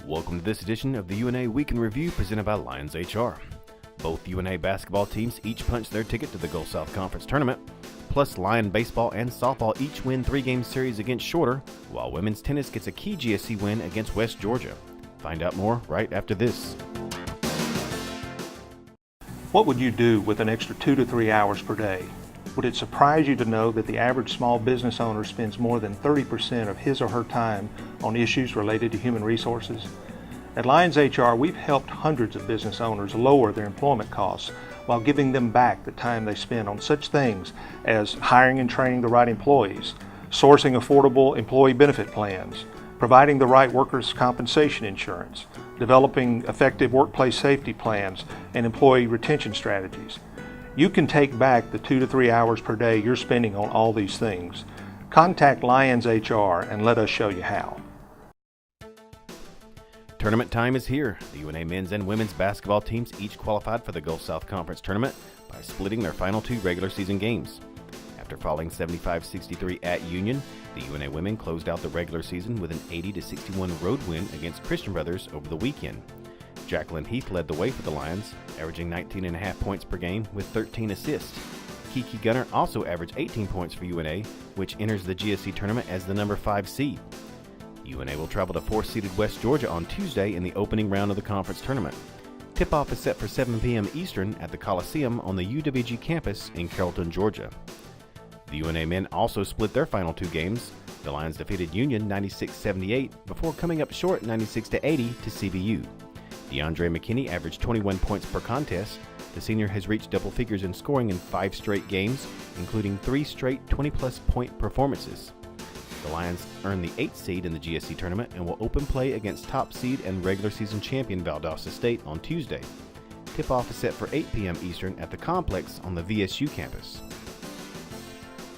Welcome to this edition of the UNA Week in Review presented by Lions HR. Both UNA basketball teams each punched their ticket to the Gulf South Conference Tournament, plus Lion baseball and softball each win 3-game series against Shorter, while women's tennis gets a key GSC win against West Georgia. Find out more right after this. What would you do with an extra 2 to 3 hours per day? Would it surprise you to know that the average small business owner spends more than 30% of his or her time on issues related to human resources? At Lions HR, we've helped hundreds of business owners lower their employment costs while giving them back the time they spend on such things as hiring and training the right employees, sourcing affordable employee benefit plans, providing the right workers' compensation insurance, developing effective workplace safety plans and employee retention strategies. You can take back the 2 to 3 hours per day you're spending on all these things. Contact Lions HR and let us show you how. Tournament time is here. The UNA men's and women's basketball teams each qualified for the Gulf South Conference Tournament by splitting their final 2 regular season games. After falling 75-63 at Union, the UNA women closed out the regular season with an 80-61 road win against Christian Brothers over the weekend. Jacqueline Heath led the way for the Lions, averaging 19.5 points per game with 13 assists. Kiki Gunner also averaged 18 points for UNA, which enters the GSC tournament as the number 5 seed. UNA will travel to 4th-seeded West Georgia on Tuesday in the opening round of the conference tournament. Tip-off is set for 7 p.m. Eastern at the Coliseum on the UWG campus in Carrollton, Georgia. The UNA men also split their final 2 games. The Lions defeated Union 96-78 before coming up short 96-80 to CBU. DeAndre McKinney averaged 21 points per contest. The senior has reached double figures in scoring in 5 straight games, including 3 straight 20-plus point performances. The Lions earned the 8th seed in the GSC tournament and will open play against top seed and regular season champion Valdosta State on Tuesday. Tip-off is set for 8 p.m. Eastern at the complex on the VSU campus.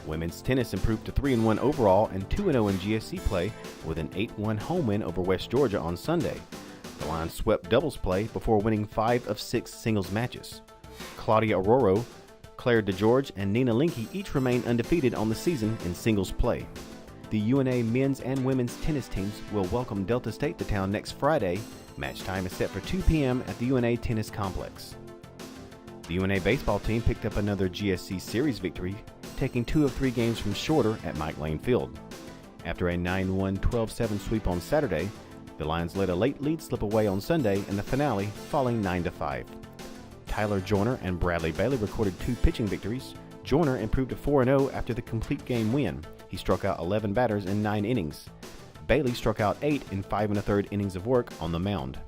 Women's tennis improved to 3-1 overall and 2-0 in GSC play with an 8-1 home win over West Georgia on Sunday. The Lions swept doubles play before winning 5 of 6 singles matches. Claudia Aroro, Claire DeGeorge, and Nina Linke each remain undefeated on the season in singles play. The UNA men's and women's tennis teams will welcome Delta State to town next Friday. Match time is set for 2 p.m. at the UNA Tennis Complex. The UNA baseball team picked up another GSC Series victory, taking 2 of 3 games from Shorter at Mike Lane Field. After a 9-1, 12-7 sweep on Saturday, the Lions let a late lead slip away on Sunday in the finale, falling 9-5. Tyler Joyner and Bradley Bailey recorded 2 pitching victories. Joyner improved to 4-0 after the complete game win. He struck out 11 batters in 9 innings. Bailey struck out 8 in 5 1/3 innings of work on the mound.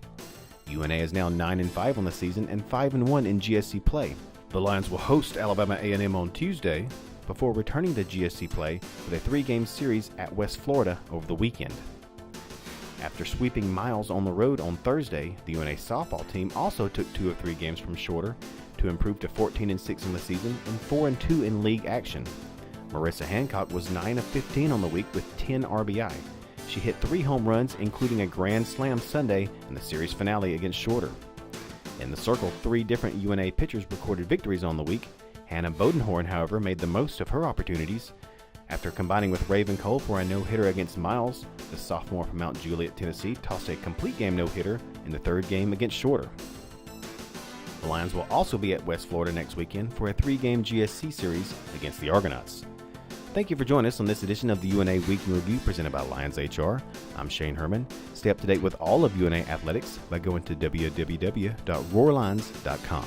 UNA is now 9-5 on the season and 5-1 in GSC play. The Lions will host Alabama A&M on Tuesday before returning to GSC play with a 3-game series at West Florida over the weekend. After sweeping Miles on the road on Thursday, the UNA softball team also took 2 of 3 games from Shorter to improve to 14-6 on the season and 4-2 in league action. Marissa Hancock was 9 of 15 on the week with 10 RBI. She hit 3 home runs, including a grand slam Sunday in the series finale against Shorter. In the circle, 3 different UNA pitchers recorded victories on the week. Hannah Bodenhorn, however, made the most of her opportunities. After combining with Raven Cole for a no-hitter against Miles, the sophomore from Mount Juliet, Tennessee, tossed a complete game no-hitter in the 3rd game against Shorter. The Lions will also be at West Florida next weekend for a 3-game GSC series against the Argonauts. Thank you for joining us on this edition of the UNA Week in Review presented by Lions HR. I'm Shane Herman. Stay up to date with all of UNA athletics by going to www.roarlions.com.